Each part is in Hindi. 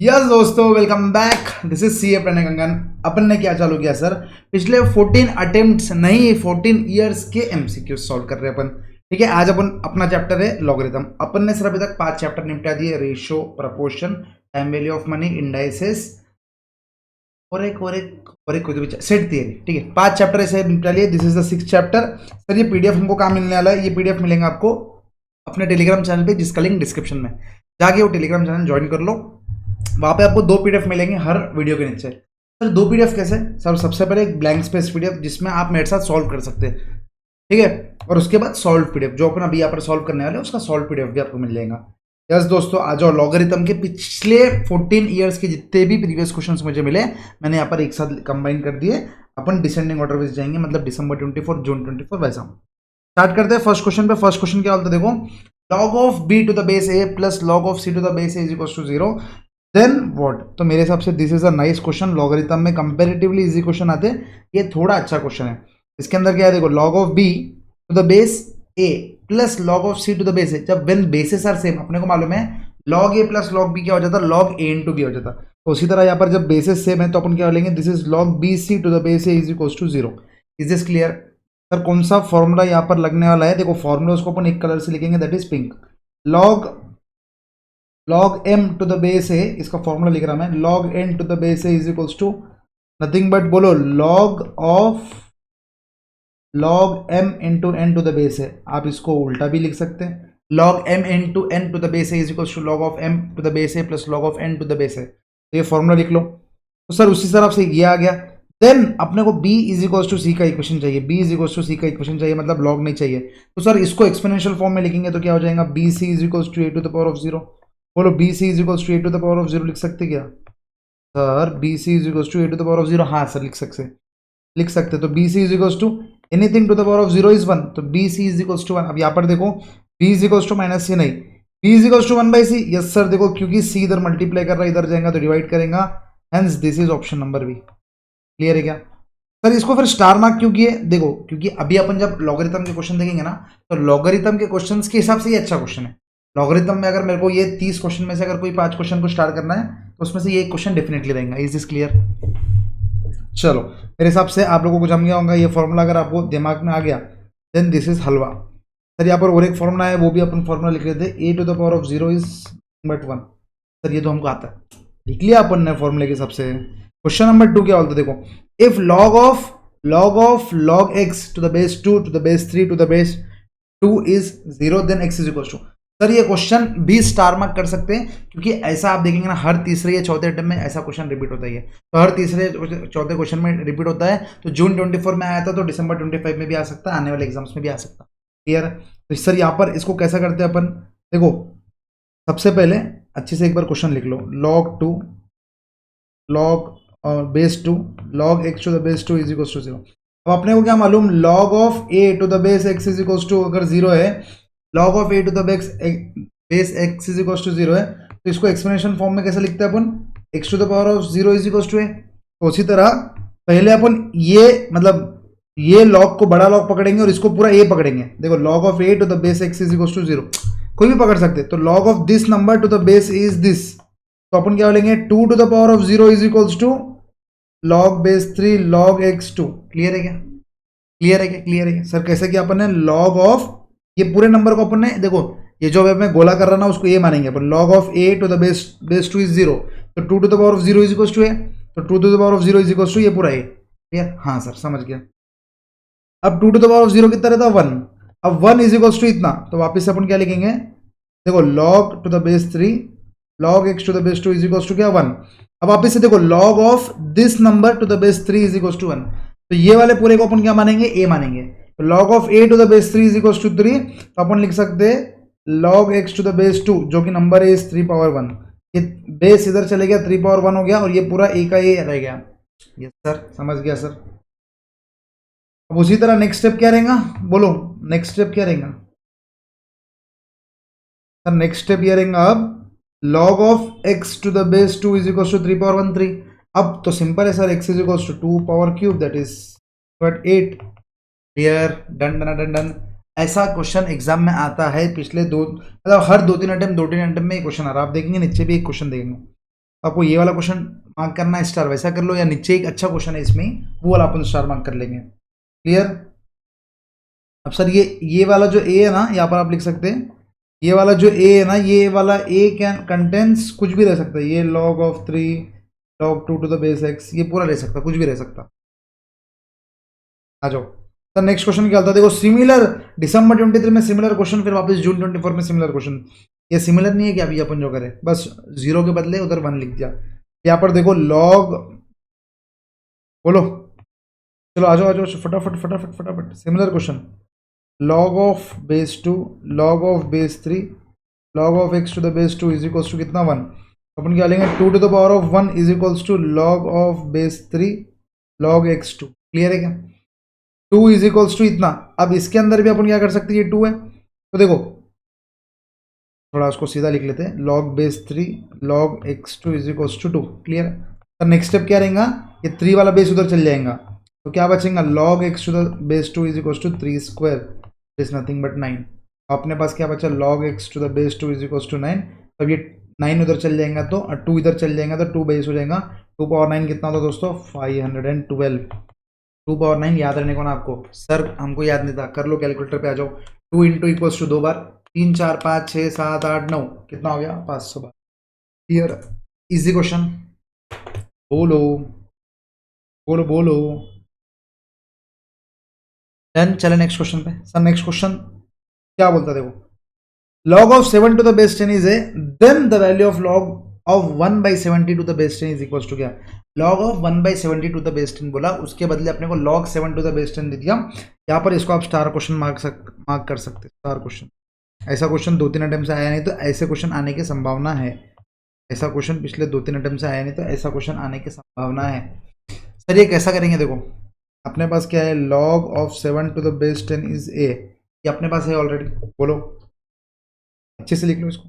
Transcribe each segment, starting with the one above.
यस दोस्तों, welcome back. This is C A Pranay Gangan. अपन ने क्या चालू किया सर? पिछले 14 अटेम्प्ट्स नहीं 14 ईयर्स के एमसीक्यू सॉल्व कर रहे हैं अपन। ठीक है, आज अपन अपना चैप्टर है लॉगरिथम। अपन ने सर अभी तक 5 चैप्टर निपटा दिए, ratio, proportion, time value of money, indices और एक सेट थियरी। ठीक है, 5 चैप्टर ऐसे निपटा लिए। This is the 6th chapter. Sir ये पीडीएफ हमको कहाँ मिलने वाला है? ये पीडीएफ मिलेंगे आपको अपने टेलीग्राम चैनल पे, जिसका लिंक डिस्क्रिप्शन में। जाके वो टेलीग्राम चैनल ज्वाइन कर लो। वहां पे आपको 2 पीडीएफ मिलेंगे हर वीडियो के नीचे। सर 2 पीडीएफ कैसे? सर सबसे पहले एक ब्लैंक स्पेस पीडीएफ जिसमें आप मेरे साथ सॉल्व कर सकते हैं। ठीक है, और उसके बाद सॉल्व पीडीएफ जो अपन अभी यहाँ पर सॉल्व करने वाले हैं, उसका सॉल्व पीडीएफ भी आपको मिल जाएगा। यस दोस्तों, आ जाओ। लॉगरिथम के पिछले 14 ईयर्स के जितने भी प्रीवियस क्वेश्चंस मुझे मिले, मैंने यहाँ पर एक साथ कंबाइन कर दिए। अपन डिसेंडिंग ऑर्डर में जाएंगे, मतलब दिसंबर 24, जून 24 वैसा। स्टार्ट करते हैं फर्स्ट क्वेश्चन पे। फर्स्ट क्वेश्चन क्या बोलते हैं? देखो, log of b to the base a plus log of c to the base a is equal to 0, then what? तो मेरे हिसाब से this is a nice question. Logarithm में कंपैरेटिवली इजी क्वेश्चन आते हैं, ये थोड़ा अच्छा क्वेश्चन है। इसके अंदर क्या है? देखो, log of b to the base a plus log of c to the base a। जब व्हेन बेसेस आर सेम, अपने को मालूम है log a plus log b क्या हो जाता है? log a इंटू b हो जाता। तो उसी तरह यहाँ पर जब बेसेस सेम है तो अपन क्या लेंगे? This is log bc to the base a is equal to 0। Is this clear? Sir कौन सा फॉर्मूला यहाँ पर लगने वाला है? देखो, फॉर्मूला उसको अपन एक कलर से लिखेंगे, that is pink. log m to the base a, इसका फॉर्मूला लिख रहा मैं, log n to the base a is equals to nothing but, बोलो, log m into n to the base a। आप इसको उल्टा भी लिख सकते हैं, log m into n to the base a is equals to log of m to the base a plus log of n to the base a। तो ये फॉर्मूला लिख लो। तो सर उसी तरफ से ये आ गया। देन अपने को b इज इक्वल्स टू सी का इक्वेशन चाहिए, b इज इक्वल्स टू सी का इक्वेशन चाहिए, मतलब log नहीं चाहिए। तो सर इसको एक्सपोनेंशियल फॉर्म में लिखेंगे तो क्या हो जाएगा? bc is equals to a to the power of 0। बोलो, bc is equals to a to the power of 0 लिख सकते क्या sir? bc is equals to a to the power of 0, हाँ सर लिख सकते। तो bc is equals to anything to the power of 0 is 1, तो bc इज इक्वल्स टू 1। अब यहाँ पर देखो, b is equals to minus C नहीं, b is equals to 1 by C. Yes sir, देखो क्योंकि c इधर मल्टीप्लाई कर रहा है, इधर जाएगा तो डिवाइड करेगा, hence this is option number B. Clear है क्या सर? इसको फिर स्टार मार्क क्यों किए? देखो, क्योंकि अभी अपन जब लॉगरिथम के क्वेश्चन देखेंगे ना, तो लॉगरिथम के क्वेश्चंस के हिसाब से ये अच्छा क्वेश्चन है। लॉगरिथम में अगर मेरे को ये 30 क्वेश्चन में से अगर कोई 5 क्वेश्चन को स्टार करना है, तो उसमें से ये एक क्वेश्चन डेफिनेटली रहेगा। Is this clear? चलो, मेरे हिसाब से आप लोगों को जम गया होगा ये फॉर्मूला। अगर आपको दिमाग में आ गया, then this is halwa. Sir यहाँ पर और एक फॉर्मूला है, वो भी अपन फॉर्मूला लिख रहे थे, a to the power of 0 is but 1। Sir ये तो हमको आता है, लिख लिया अपन ने फॉर्मूले के हिसाब से। क्वेश्चन नंबर 2 क्या बोलते? देखो, if log x to the base 2 to the base 3 to the base 2 is 0, then x is equals to। Sir ये क्वेश्चन भी स्टार मार्क कर सकते हैं, क्योंकि ऐसा आप देखेंगे ना, हर तीसरे या चौथे अटेम्प्ट में ऐसा क्वेश्चन रिपीट होता ही है। तो हर तीसरे चौथे क्वेश्चन में रिपीट होता है। तो जून 24 में आया था, तो दिसंबर 25 में भी आ सकता है, आने वाले एग्जाम्स में भी आ सकता है। क्लियर? तो सर यहाँ पर इसको कैसा करते हैं अपन? देखो, सबसे पहले अच्छे से एक बार क्वेश्चन लिख लो, log base 2 log x to the base 2 is equals to 0। अब अपने को क्या मालूम? log of a to the base x is equals to, अगर 0 है, log of a to the base x is equals to 0 है, तो इसको एक्सप्लेनेशन फॉर्म में कैसे लिखते हैं अपन? x to the power of 0 is equals to a। तो उसी तरह पहले अपन ये, मतलब ये log को बड़ा log पकड़ेंगे और इसको पूरा a पकड़ेंगे। देखो, log of a to the base x is equals to 0, कोई भी पकड़ सकते। तो log of this number to the base is this, तो अपन क्या लेंगे? 2 to the power of 0 is equals to log base 3 log x2। Clear है क्या? क्लियर है क्या सर? कैसे किया अपन ने? log ऑफ ये पूरे नंबर को अपन ने, देखो ये जो मैं गोला कर रहा ना, उसको ये मानेंगे अपन। log of a to the base 2 is 0, तो 2 to the power of 0 is equals to a, तो 2 to the power of 0 is equals to ये पूरा a। क्लियर? हाँ सर, समझ गया। अब 2 टू द पावर ऑफ 0 कितना रहता है? 1। अब 1 इज इक्वल्स टू इतना, तो वापस से अपन क्या लिखेंगे? देखो, log to the base 3 log x to the base 2 is equals to क्या? 1। अब वापस से देखो, log of this number to the base 3 is equals to 1, तो ये वाले पूरे को अपन क्या मानेंगे? a मानेंगे। तो log of a to the base 3 is equals to 3, तो अपन लिख सकते हैं log x to the base 2, जो कि नंबर है इस 3 पावर 1। ये बेस इधर चले गया, 3 पावर 1 हो गया, और ये पूरा a का a रह गया। यस सर, समझ गया सर। अब उसी तरह नेक्स्ट स्टेप क्या रहेगा? बोलो, नेक्स्ट स्टेप क्या रहेगा सर? नेक्स्ट स्टेप ये रहेगा अब log of x to the base 2 is equals to 3 power 1 3। अब तो सिंपल है sir, x is equals to 2 power cube, that is 8। Clear? Done done done done. ऐसा क्वेश्चन एग्जाम में आता है पिछले 2, मतलब हर 2-3 अटेम्प्ट में ये क्वेश्चन आ रहा है। आप देखेंगे नीचे भी एक क्वेश्चन देखेंगे। आपको ये वाला क्वेश्चन मार्क करना है स्टार, वैसा कर लो, या नीचे एक अच्छा क्वेश्चन है इसमें वो वाला अपन स्टार मार्क कर लेंगे। क्लियर? अब सर ये वाला जो ए है ना, यहाँ पर आप लिख सकते हैं ये वाला जो ए है ना, ये वाला ए कैन कंटेंट्स कुछ भी रह सकता है, ये log of 3 log 2 to the base x, ये पूरा रह सकता, कुछ भी रह सकता। आ जाओ सर, नेक्स्ट क्वेश्चन क्या होता है, देखो सिमिलर दिसंबर 23 में सिमिलर क्वेश्चन, फिर वापस जून 24 में सिमिलर क्वेश्चन। ये सिमिलर नहीं है कि अभी अपन जो करें बस जीरो के बदले उधर 1 लिख दिया। यहाँ पर देखो log, बोलो चलो आ जाओ आ जाओ फटाफट फटाफट फटाफट, similar question log of base 2 log of base 3 log of x to the base 2 is equals to कितना 1, अपन क्या लेंगे 2 to the power of 1 is equals to log of base 3 log x2। Clear है क्या? 2 इज इक्वल्स टू इतना। अब इसके अंदर भी अपन क्या कर सकते हैं, ये 2 है तो देखो थोड़ा उसको सीधा लिख लेते हैं, log base 3 log x2 is equals to 2। Clear? तो नेक्स्ट स्टेप क्या रहेगा, ये 3 वाला बेस उधर चल जाएगा तो क्या बचेगा log x to the base 2 is equals to 3 square is nothing but 9। अपने पास क्या बचा log x to the base 2 is equals to 9। तब ये 9 उधर चल जाएगा तो 2 इधर चल जाएगा तो 2 बेस हो जाएगा। 2 पावर 9 कितना होता दोस्तों 512। 2 पावर 9 याद रहने को ना आपको, सर हमको याद नहीं था, कर लो कैलकुलेटर पे आ जाओ। 2 इंटू इक्वल्स टू 2 बार 3 4 5 6 7 8 9 कितना हो गया 500 बार। क्लियर? इजी क्वेश्चन, बोलो बोलो बोलो। देन चले नेक्स्ट क्वेश्चन पे। सर नेक्स्ट क्वेश्चन क्या बोलता है, देखो log of 7 to the base 10 is a, then the value of log of 1 by 70 to the base 10 is equals to क्या, log of 1 by 70 to the base 10 बोला, उसके बदले अपने को log 7 to the base 10 दे दिया। यहाँ पर इसको आप स्टार क्वेश्चन मार्क कर सकते, स्टार क्वेश्चन। ऐसा क्वेश्चन 2-3 अटेम्प्ट से आया नहीं तो ऐसे क्वेश्चन आने की संभावना है, ऐसा क्वेश्चन पिछले 2-3 अटेम्प्ट से आया नहीं तो ऐसा क्वेश्चन आने की संभावना है। सर ये कैसा करेंगे, देखो अपने पास क्या है log of 7 to the base 10 is a, ये अपने पास है ऑलरेडी, बोलो अच्छे से लिख लो इसको।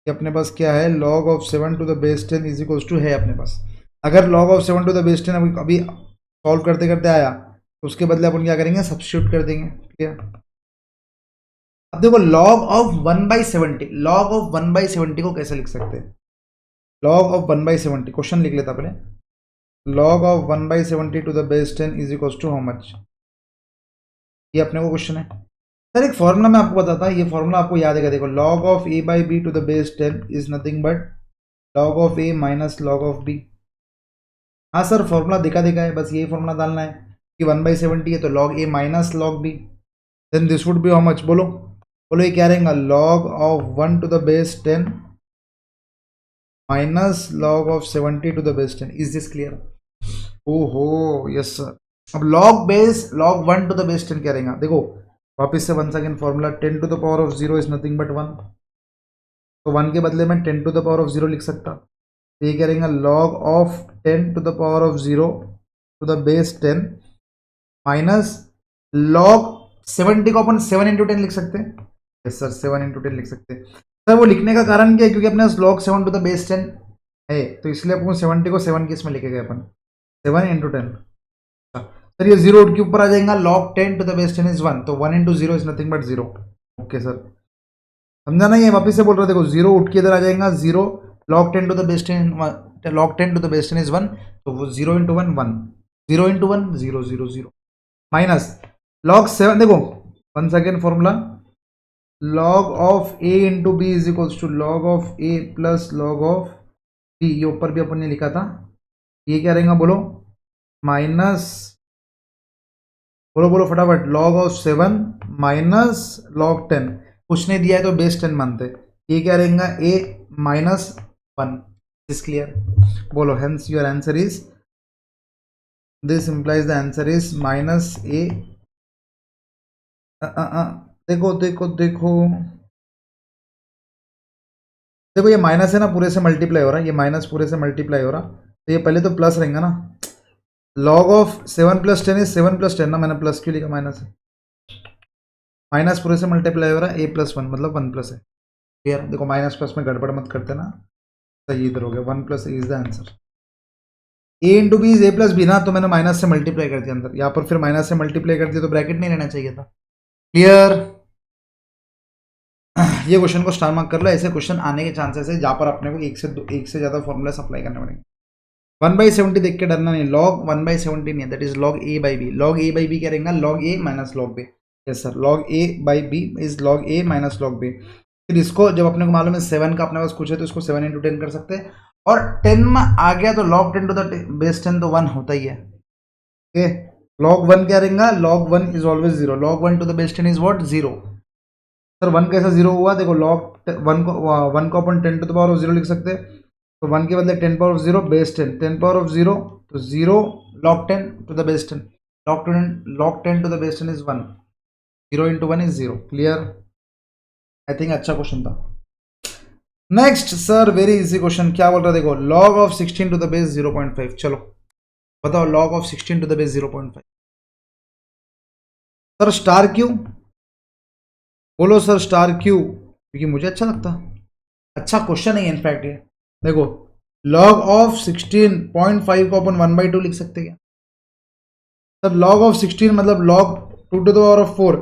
ये अपने पास क्या है log of 7 to the base 10 is equals to है अपने पास। अगर log of 7 to the base 10 अभी सॉल्व करते करते आया तो उसके बदले अपन क्या करेंगे सब्स्टिट्यूट कर देंगे। क्लियर? अब देखो log of 1 by 70, log of 1 by 70 को कैसे लिख सकते हैं, log of 1 by 70 क्वेश्चन लिख लेता पहले, log of 1 by 70 to the base 10 is equals to how much, ये अपने को क्वेश्चन है। सर एक फॉर्मूला मैं आपको बताता हूँ, ये फॉर्मूला आपको याद है, देखो log of a by b to the base 10 is nothing but log of a minus log of b। हाँ सर फॉर्मूला देखा है, बस यही फॉर्मूला डालना है कि 1 by 70 है तो log a minus log b, then this would be how much, बोलो बोलो ये क्या रहेगा log of 1 to the base 10 minus log of 70 to the base 10। Is this clear? ओहो यस सर। अब log 1 to the base 10 क्या रहेगा, देखो वापस से 1 second formula 10 to the power of 0 is nothing but 1, तो 1 के बदले में 10 to the power of 0 लिख सकता, तो ये क्या रहेगा log of 10 to the power of 0 to the base 10 minus log 70 को अपन 7 into 10 लिख सकते हैं। यस सर 7 into 10 लिख सकते हैं। सर वो लिखने का कारण क्या है, क्योंकि अपने पास log 7 to the base 10 है तो इसलिए अपन 70 को 7 के इसमें लिखेगा अपन 7 into 10। सर ये 0 के ऊपर आ जाएगा, log 10 to the base 10 is 1, तो 1 into 0 is nothing but 0। Okay sir समझा ना, ये वापस से बोल रहा देखो 0 उठ के इधर आ जाएगा 0, log 10 to the base 10 log 10 to the base 10 is 1, तो वो 0 into 1 1, 0 into 1 0 0 0 माइनस log 7, देखो 1 second formula log of a into b is equals to log of a plus log of b, ये ऊपर भी अपन ने लिखा था, ये क्या रहेगा बोलो माइनस, बोलो बोलो फटाफट log of 7 माइनस log 10, कुछ नहीं दिया है तो बेस 10 मानते, ये क्या रहेगा a माइनस 1। Is clear? बोलो hence your answer is, this implies the answer is minus a। देखो देखो देखो देखो ये माइनस है ना, पूरे से मल्टीप्लाई हो रहा है, ये माइनस पूरे से मल्टीप्लाई हो रहा, तो ये पहले तो प्लस रहेगा ना, log of 7 plus 10 is 7 plus 10 ना, मैंने प्लस क्यों लिखा, माइनस है, माइनस पूरे से मल्टीप्लाई हो रहा है a plus 1 मतलब 1 प्लस है। क्लियर? देखो माइनस प्लस में गड़बड़ मत करते ना, सही इधर हो गया 1 plus a is the answer. a into B is a plus B ना, तो मैंने माइनस से मल्टीप्लाई कर दिया अंदर, यहाँ पर फिर माइनस से मल्टीप्लाई कर दिया तो ब्रैकेट नहीं रहना चाहिए था। क्लियर? ये क्वेश्चन को स्टार मार्क कर लो, ऐसे क्वेश्चन आने के चांसेस है जहाँ पर अपने को एक से ज़्यादा फॉर्मूला अप्लाई करने पड़ेंगे। 1/70 देख के डरना नहीं, लॉग 1/70 नहीं है, that is log A by B. Log A by B क्या रहेगा, log A minus log B. Yes sir, log A by B is log A minus log B. फिर इसको जब अपने को मालूम है 7 का अपने पास कुछ है तो इसको 7 × 10 कर सकते हैं, और 10 में आ गया तो log 10 टू द बेस 10 तो 1 होता ही है। ओके, log 1 क्या रहेगा, log 1 is always 0, log 1 to the base 10 is what, 0। Sir 1 कैसा 0 हुआ, देखो log 1 को अपन 10 टू द पावर ऑफ 0 लिख सकते हैं, तो 1 के बदले 10 power of 0 base 10, 10 power of 0 तो 0 log 10 to the base 10, log 10 to the base 10 is 1, 0 into 1 is 0। Clear, I think अच्छा क्वेश्चन था। Next sir very easy question, क्या बोल रहा है देखो, log of 16 to the base 0.5। चलो बताओ log of 16 to the base 0.5। Sir star क्यों, बोलो सर स्टार क्यों, क्योंकि मुझे अच्छा लगता, अच्छा क्वेश्चन है इनफैक्ट ये। देखो log ऑफ 16.5 को अपन 1/2 लिख सकते हैं क्या सर, log ऑफ 16 मतलब log 2 to the power of 4।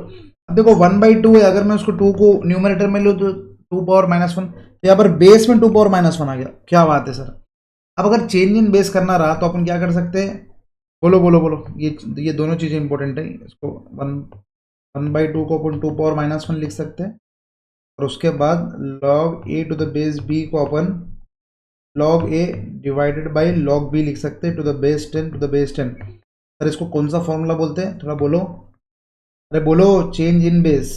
अब देखो 1/2 है, अगर मैं उसको 2 को न्यूमरेटर में लूँ तो 2 पावर -1, यहाँ पर बेस में 2 पावर -1 आ गया, क्या बात है सर। अब अगर चेंज इन बेस करना रहा तो अपन क्या कर सकते हैं, बोलो बोलो बोलो, ये दोनों चीज़ें इंपॉर्टेंट है। इसको 1/2 को अपन 2 पावर -1 लिख सकते हैं, और उसके बाद log a to the base b को अपन log a divided by log b लिख सकते हैं to the base 10 to the base 10। Sir इसको कौन सा फॉर्मूला बोलते हैं, थोड़ा बोलो, अरे बोलो, चेंज इन बेस,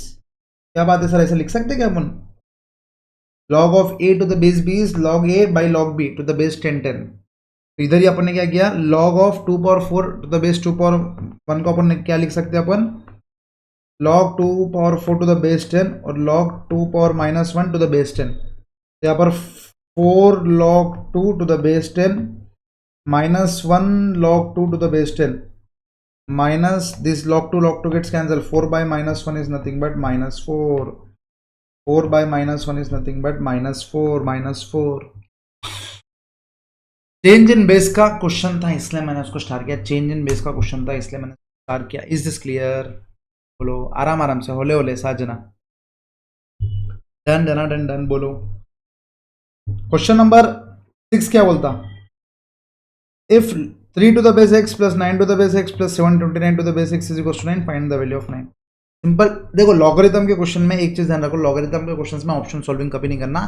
क्या बात है सर, ऐसे लिख सकते हैं क्या अपन, log of a to the base b is log a by log b to the base 10 10। तो इधर ही अपन ने क्या किया, log of 2 power 4 to the base 2 power 1 को अपन ने क्या लिख सकते हैं अपन, log 2 power 4 to the base 10 और log 2 power -1 to the base 10। तो यहाँ पर 4 log 2 to the base 10 -1 log 2 to the base 10 minus this log 2 gets cancelled, 4 by -1 is nothing but -4, 4 by -1 is nothing but -4। Change in base का क्वेश्चन था इसलिए मैंने उसको स्टार किया, चेंज इन बेस का क्वेश्चन था इसलिए मैंने स्टार किया। इज दिस क्लियर, बोलो आराम आराम से, होले होले साजना, डन डन डन डन बोलो। क्वेश्चन नंबर 6 क्या बोलता, if 3 to the base x plus 9 to the base x plus 729 to the base x is equal to 9, find the value of 9। Simple, देखो लॉगरिथम के क्वेश्चन में एक चीज ध्यान रखो, लॉगरिथम के क्वेश्चन में ऑप्शन सॉल्विंग कभी नहीं करना,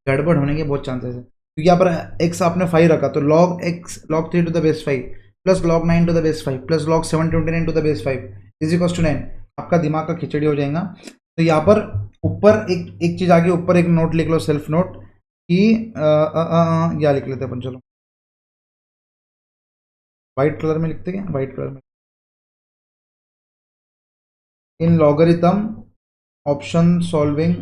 गड़बड़ होने के बहुत चांसेस है। क्योंकि यहाँ पर x आपने 5 रखा, तो log x log 3 to the base 5 plus log 9 to the base 5 plus log 729 to the base 5 is equal to 9, आपका दिमाग का खिचड़ी हो जाएगा। तो यहाँ पर ऊपर एक चीज आगे, ऊपर एक नोट लिख लो, सेल्फ नोट, कि या लिख लेते अपन, चलो व्हाइट कलर में लिखते हैं, व्हाइट कलर में, in logarithm option solving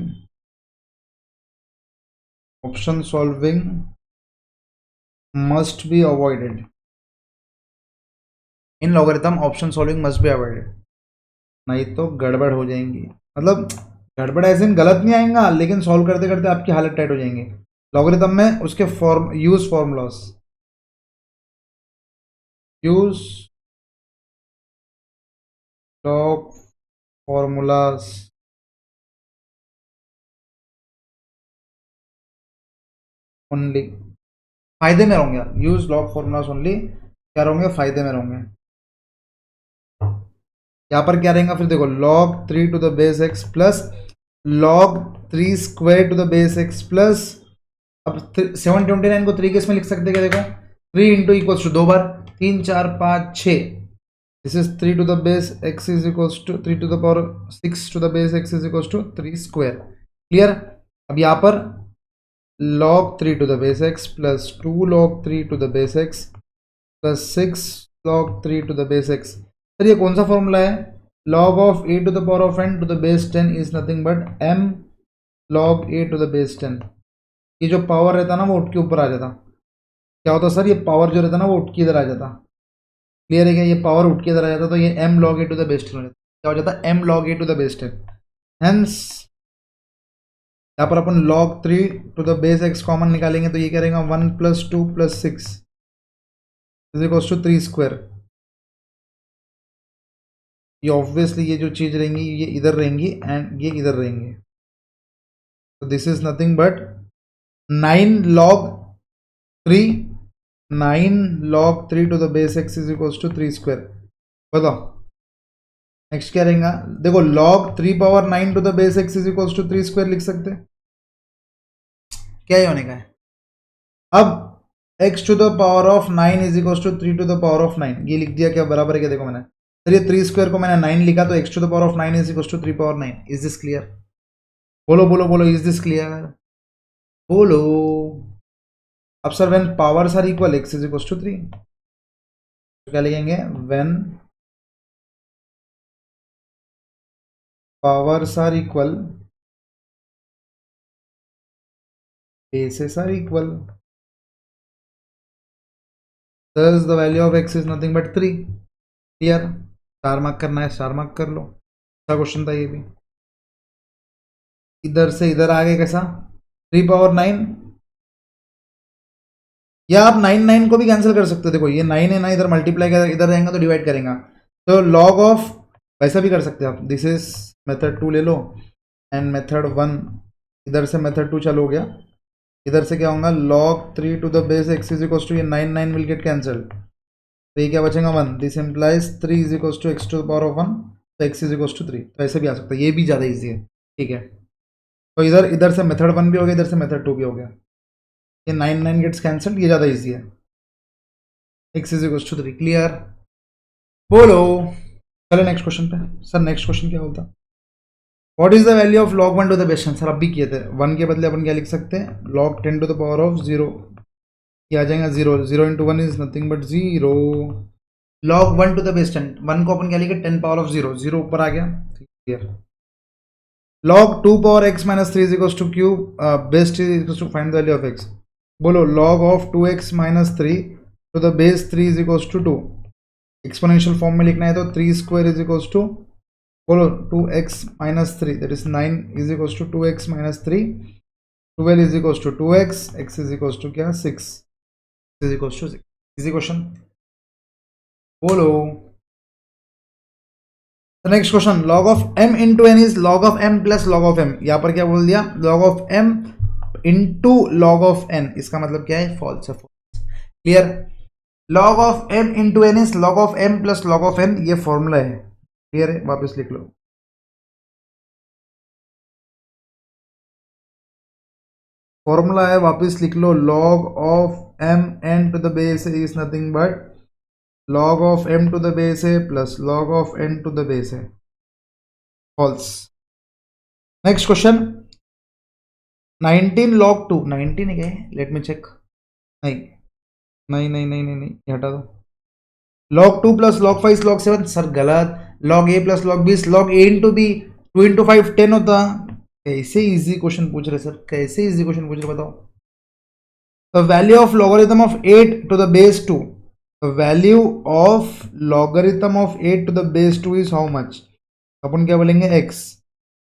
must be avoided, in logarithm option solving must be avoided, नहीं तो गड़बड़ हो जाएंगी। मतलब गड़बड़ ऐसे गलत नहीं आएगा, लेकिन सॉल्व करते करते आपकी हालत टाइट हो जाएंगे। लॉगरिथम में उसके यूज लॉग फॉर्मूलाज ओनली, फायदे में रहूंगे, यूज लॉग फॉर्मूलाज ओनली, क्या रहेंगे, फायदे में रहेंगे। यहाँ पर क्या रहेगा फिर देखो, log 3 to the base x plus log 3 square to the base x plus, अब 729 को 3 केस में लिख सकते हैं क्या, देखो 3 into equals to 2 bar, 3 4 5 6, this is 3 to the base x is equals to 3 to the power 6 to the base x is equals to 3 square. Clear, अब यहाँ पर log 3 to the base x plus 2 log 3 to the base x plus 6 log 3 to the base x। Sir ये कौन सा फॉर्मूला है, log of a to the power of n to the base 10 is nothing but m log a to the base 10। ये जो पावर रहता ना वो उठ के ऊपर आ जाता, क्या होता सर, ये पावर जो रहता ना वो उठ के इधर आ जाता। क्लियर है क्या, ये पावर उठ के इधर आ जाता तो ये m log a to the base 10 हो जाता, क्या हो जाता, m log a to the base 10। Hence यहाँ पर अपन log 3 to the base x common निकालेंगे तो ये क्या रहेगा, 1 plus 2 plus 6 is equals to 3 square. ये ऑब्वियसली ये जो चीज़ रहेंगी ये इधर रहेंगी एंड ये इधर रहेंगे, तो this is nothing but 9 log 3, 9 log 3 to the base x is equal to 3 square. बताओ नेक्स्ट क्या रहेगा? देखो log 3 power 9 to the base x is equal to 3 square लिख सकते हैं। क्या ही होने का है? अब x to the power of 9 is equal to 3 to the power of 9, ये लिख दिया। क्या बराबर है? क्या देखो मैंने, चलिए 3 स्क्वायर को मैंने 9 लिखा, तो x to the power of 9 is equal to 3 power 9। Is this clear? बोलो बोलो बोलो, इज दिस क्लियर? बोलो। अब sir when powers are equal x is equal to 3, क्या लिखेंगे? When powers are equal bases are equal, thus the value of x is nothing but 3। Clear? Star mark करना है, स्टार मार्क कर लो। अच्छा क्वेश्चन था ये भी। इधर से इधर आगे कैसा? 3 पावर 9, या आप 9 9 को भी कैंसिल कर सकते हो। देखो ये 9 है ना, इधर मल्टीप्लाई कर, इधर रहेगा तो डिवाइड करेगा, तो लॉग ऑफ, वैसा भी कर सकते हो आप। दिस इज मेथड 2 ले लो एंड मेथड 1, इधर से मेथड 2 चालू हो गया। इधर से क्या होगा? log 3 to the base x is equal to, ये 9 9 विल गेट कैंसल्ड, तो ये क्या बचेगा? 1। This implies 3 is equal to x to the power of 1, तो x इज इक्वल टू 3। तो ऐसे भी आ सकता है, ये भी ज़्यादा ईजी है। ठीक है, तो इधर से मेथड 1 भी हो गया, इधर से मेथड 2 भी हो गया। ये 9 9 गेट्स कैंसल्ड, ये ज़्यादा ईजी है। x is equal to 3। Clear? बोलो। चलो नेक्स्ट क्वेश्चन पे। सर नेक्स्ट क्वेश्चन क्या बोलता? What is the value of log 1 to the base 10? Sir अब भी किए थे, 1 के बदले अपन क्या लिख सकते हैं? log 10 to the power of 0, ये आ जाएगा 0। 0 into 1 is nothing but 0। log 1 to the base 10, 1 को अपन क्या लिखे? 10 पावर ऑफ 0, 0 ऊपर आ गया। Clear? log 2 power x minus 3 is equal to cube base 3 is equal to find the value of x। बोलो log of 2x minus 3 to the base 3 is equal to 2। Exponential form में लिखना है तो 3 स्क्वायर इज इक्वल टू, बोलो 2x minus 3, that is 9 is equal to 2x minus 3, 12 is equal to 2x, x is equal to क्या? 6 is equal to 6। Easy question. बोलो। Next question, log of m into n is log of m plus log of m। यहाँ पर क्या बोल दिया? log of m into log of n, इसका मतलब क्या है? फॉल्स है। Clear? log of m into n is log of m plus log of n, ये फॉर्मूला है। क्लियर है? वापस लिख लो। फॉर्मूला है, वापस लिख लो। log of m n to the base is nothing but log of m to the base है plus log of n to the base है। फॉल्स। नेक्स्ट क्वेश्चन, 19 log 2, 19 है क्या? Let me check. नहीं नहीं नहीं नहीं नहीं, नहीं ये हटा दो। log 2 plus log 5 log 7, sir गलत। log a plus log b, log a into b, 2 into 5 10 होता। कैसे इजी क्वेश्चन पूछ रहे सर? कैसे इजी क्वेश्चन पूछ रहे बताओ? The value of logarithm of 8 to the base 2, the value of logarithm of 8 to the base 2 is how much? अपन क्या बोलेंगे? x।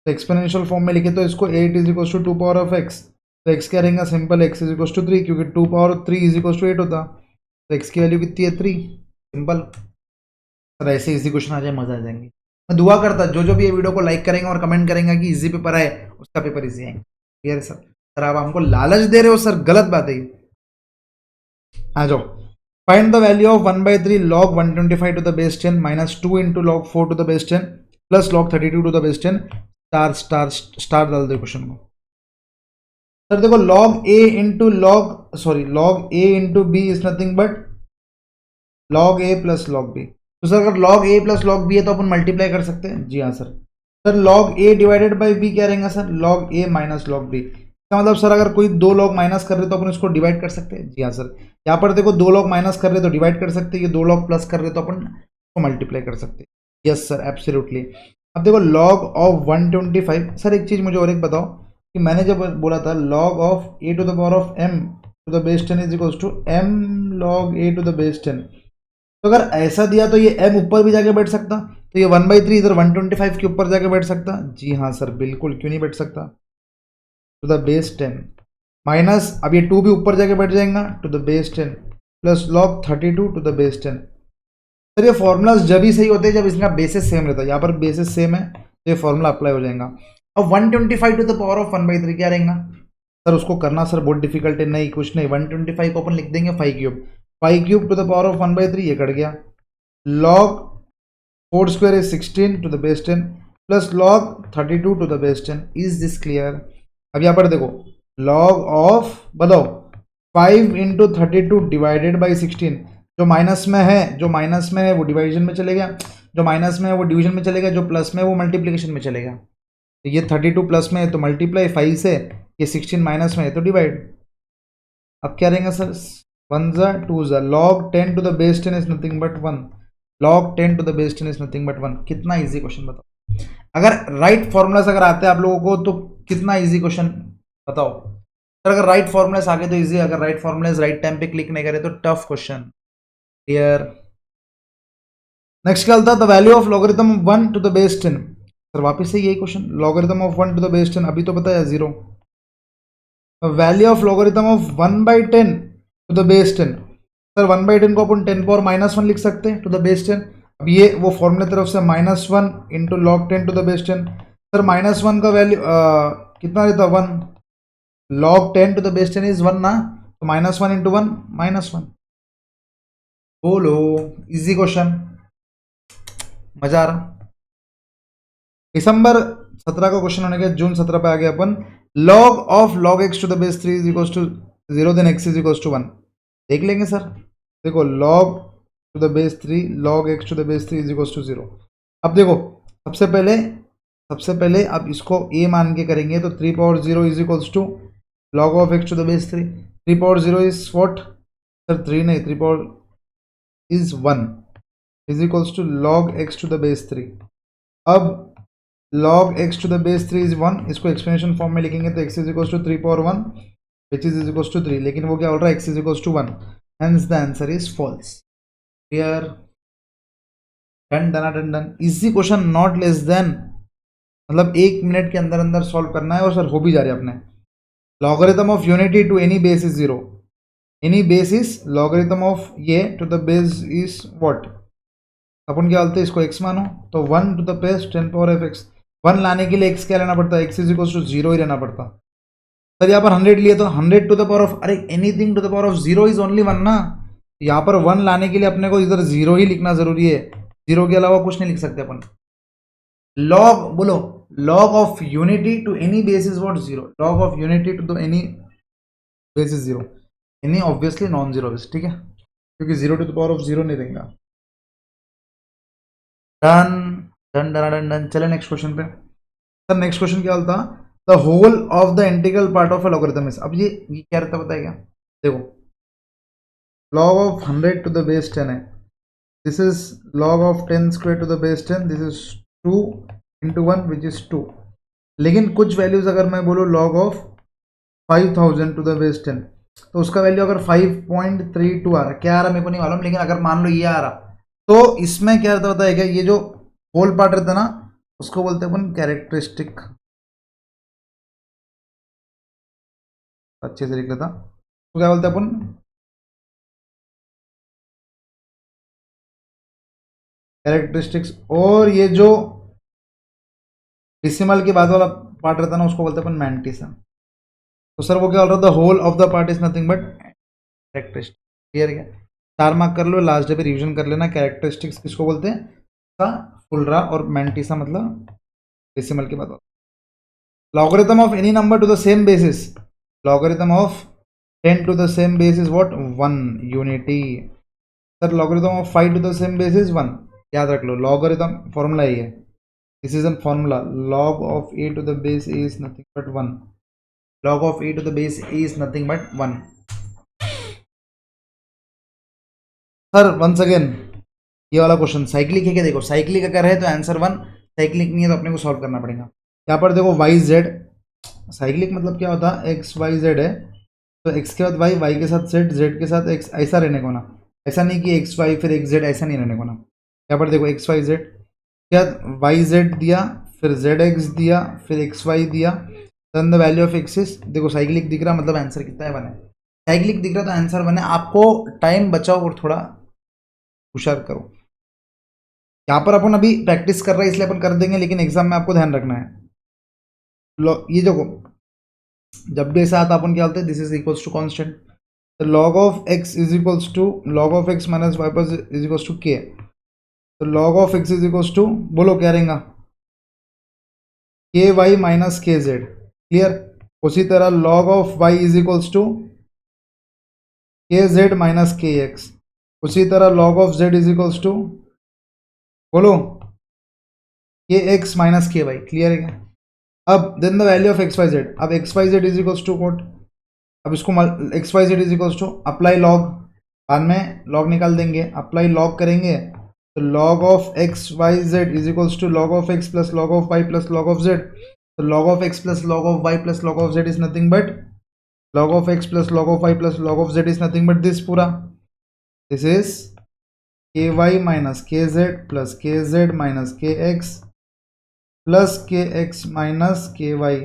तो एक्सपोनेंशियल फॉर्म में लिखे तो इसको 8 is equal to 2 power of x, तो x क्या रहेगा? Simple, x is equal to 3, क्योंकि 2 पावर 3 इज इक्वल टू 8 होता, तो x की वैल्यू कितनी है? 3। सिंपल। सर ऐसे इजी क्वेश्चन आ जाए मजा आ जाएंगे। मैं दुआ करता जो भी ये वीडियो को लाइक करेंगे और कमेंट करेंगे कि इजी पेपर है, उसका पेपर इजी आएंगे। क्लियर है सर? सर आप हमको लालच दे रहे हो सर, गलत बात है। आ जाओ। Find the value of 1/3 log 125 to the base 10 minus 2 into log 4 to the base 10 plus log 32 to the base 10। Star star star डाल दो क्वेश्चन को। सर देखो log a into log a into b is nothing but log a plus log b। तो सर अगर log a plus log b है तो अपन मल्टीप्लाई कर सकते हैं। जी हाँ sir. Sir log a divided by b क्या रहेगा sir? log a minus log b। इसका मतलब सर अगर कोई 2 log माइनस कर रहे तो अपन इसको डिवाइड कर सकते हैं। जी हाँ सर। यहाँ पर देखो 2 log माइनस कर रहे तो डिवाइड कर सकते हैं, ये 2 log प्लस कर रहे तो अपन इसको मल्टीप्लाई कर सकते हैं। Yes sir, absolutely. अब देखो log ऑफ 125, सर एक चीज़ मुझे और एक बताओ कि मैंने जब बोला था log of a to the power of m to the base 10 is equal to m log a to the base 10, तो अगर ऐसा दिया तो ये m ऊपर भी जाके बैठ सकता, तो ये 1/3 इधर 125 के ऊपर जाके बैठ सकता। जी हाँ सर, बिल्कुल, क्यों नहीं बैठ सकता? टू द बेस 10 माइनस, अब ये 2 भी ऊपर जाके बैठ जाएगा to the base 10 plus log 32 to the base 10। Sir ये फॉर्मूलाज जब ही सही होते हैं जब इसका बेसिस सेम रहता है। यहाँ पर बेसिस सेम है तो ये फॉर्मूला अप्लाई हो जाएगा। अब 125 टू द पावर ऑफ 1/3 क्या रहेगा सर? उसको करना सर बहुत डिफिकल्ट है, नहीं कुछ नहीं, 125 को अपन लिख देंगे 5 cube, 5 cube to the power of 1/3 ये कट गया, log 4 square is 16 to the base 10 plus log 32 to the base 10. Is this clear? अब यहाँ पर देखो log of बताओ 5 into 32 डिवाइडेड बाई 16, जो माइनस में है, जो माइनस में है वो डिवाइजन में चलेगा, जो माइनस में है वो डिवीजन में चलेगा, जो प्लस में है वो मल्टीप्लिकेशन में चलेगा। तो ये 32 प्लस में है तो मल्टीप्लाई 5 से, ये 16 माइनस में है तो डिवाइड। अब क्या रहेगा सर? 1 ज़ा 2 ज़ा, log 10 to the base 10 is nothing but 1, log 10 to the base 10 is nothing but 1। कितना इजी क्वेश्चन बताओ, अगर राइट फॉर्मूलास अगर आते हैं आप लोगों को तो कितना इजी क्वेश्चन बताओ सर? अगर राइट फॉर्मूलास आगे तो इजी, अगर राइट फॉर्मूलास राइट टाइम पे क्लिक नहीं करे तो टफ क्वेश्चन। क्लियर? नेक्स्ट क्या होता है? The value of logarithm 1 to the base 10। Sir वापस से यही question, logarithm of 1 to the base 10 अभी तो पता है 0, value of logarithm of 1/10 to the base 10। Sir 1/10 को अपन 10 पावर -1 लिख सकते हैं टू द बेस 10। अब ये वो फॉर्मूले तरफ से -1 into log 10 to the base 10। Sir -1 का वैल्यू कितना रहता? 1, log 10 to the base 10 is 1 ना, तो -1 इंटू 1 -1। बोलो इजी क्वेश्चन, मजा आ रहा? दिसंबर 17 का क्वेश्चन होने के जून 17 पे आ गया अपन, log of log x to the base 3 is equals to 0 then x is equals to 1। देख लेंगे सर, देखो log to the base 3 log x to the base 3 is equals to 0। अब देखो सबसे पहले आप इसको a मान के करेंगे तो 3 power 0 is equals to log of x to the base 3, 3 power 0 is what sir? 3 नहीं, 3 power is 1 is equals to log x to the base 3। अब log x to the base 3 is 1, इसको एक्सप्लेनेशन फॉर्म में लिखेंगे तो x is equals to 3 power 1 which is equals to 3, लेकिन वो क्या बोल रहा है? x is equals to 1, hence the answer is false। Clear? Done done done done. Easy question, not less than, मतलब 1 मिनट के अंदर अंदर सॉल्व करना है और सर हो भी जा रहे अपने। Logarithm of unity to any base is 0, any base is logarithm of ये to the base is what? अपन क्या बोलते हैं इसको? x मानो तो 1 to the base 10 power f x। 1 लाने के लिए x क्या लेना पड़ता है? x इज इक्वल टू 0 ही लेना पड़ता। सर यहाँ पर 100 लिए तो 100 टू द पावर ऑफ, अरे anything to the power of 0 is only 1 ना, यहाँ पर 1 लाने के लिए अपने को इधर 0 ही लिखना जरूरी है, 0 के अलावा कुछ नहीं लिख सकते अपन। log बोलो, log of unity to any base is what? 0, log of unity to any base is 0, any obviously non zero base, ठीक है, क्योंकि 0 टू द पावर ऑफ 0 नहीं देंगे। Done done done done done. चले नेक्स्ट क्वेश्चन पे। सर नेक्स्ट क्वेश्चन क्या होता? The whole of the integral part of a logarithm is, अब ये क्या रहता बताएगा? देखो log of 100 to the base 10 है, this is log of 10 square to the base 10, this is 2 into 1 which is 2। लेकिन कुछ वैल्यूज अगर मैं बोलूँ log of 5000 to the base 10 तो उसका वैल्यू अगर 5.32 आ रहा है, क्या आ रहा मेरे को नहीं मालूम, लेकिन अगर मान लो ये आ रहा तो इसमें क्या रहता है? क्या ये जो होल पार्ट रहता है ना उसको बोलते हैं अपन कैरेक्टरिस्टिक। अच्छे से लिख लेता, तो क्या बोलते हैं अपन? कैरेक्टरिस्टिक्स। और ये जो डिसिमल के बाद वाला पार्ट रहता है ना उसको बोलते हैं अपन मैंटिसम। तो सर वो क्या बोल रहा था? Whole of the part is nothing but characteristic. Clear क्या? 4 मार्क कर लो, लास्ट डे पे रिवीजन कर लेना। कैरेक्टरिस्टिक्स किसको बोलते हैं? का फुलरा, और मैंटिसा मतलब डेसिमल के बाद। Logarithm of any number to the same basis, logarithm of 10 to the same base is what? 1 unity. Sir logarithm of 5 to the same base is 1, याद रख लो, लॉगरिथम फॉर्मूला ही है, this is an formula, log of a to the base a is nothing but 1, log of a to the base a is nothing but 1। Sir once again ये वाला क्वेश्चन साइक्लिक है क्या? देखो साइक्लिक अगर है तो आंसर 1, साइक्लिक नहीं है तो अपने को सॉल्व करना पड़ेगा। यहाँ पर देखो वाई जेड, साइक्लिक मतलब क्या होता है? एक्स वाई जेड है तो एक्स के बाद वाई, वाई के साथ जेड, जेड के साथ एक्स, ऐसा रहने को ना, ऐसा नहीं कि एक्स वाई फिर एक्स जेड, ऐसा नहीं रहने को ना। यहाँ पर देखो एक्स वाई जेड, क्या वाई जेड दिया, फिर जेड एक्स दिया, फिर एक्स वाई दिया, then the value of x is, देखो साइक्लिक दिख रहा मतलब आंसर कितना है? 1 है। साइक्लिक दिख रहा तो आंसर 1 है। आपको टाइम बचाओ और थोड़ा होशियार करो। यहाँ पर अपन अभी प्रैक्टिस कर रहे हैं इसलिए अपन कर देंगे, लेकिन एग्जाम में आपको ध्यान रखना है। ये देखो जब भी ऐसा आता अपन क्या बोलते हैं, this is equals to constant, तो log of x is equals to log of x minus y plus is equals to k, तो log of x is equals to, बोलो क्या रहेगा, k y minus k z, clear. उसी तरह log of y is equals to k z minus k x, उसी तरह log of z is equals to, बोलो k x minus k y, clear है क्या। अब then the value of x y z, अब x y z is equals to what, अब इसको x y z is equals to apply log, बाद में लॉग निकाल देंगे, अप्लाई लॉग करेंगे तो log of x y z is equals to log of x plus log of y plus log of z, तो log of x plus log of y plus log of z is nothing but log of x plus log of y plus log of z is nothing but this पूरा, this is k y minus k z plus k z minus k x plus k x minus k Y,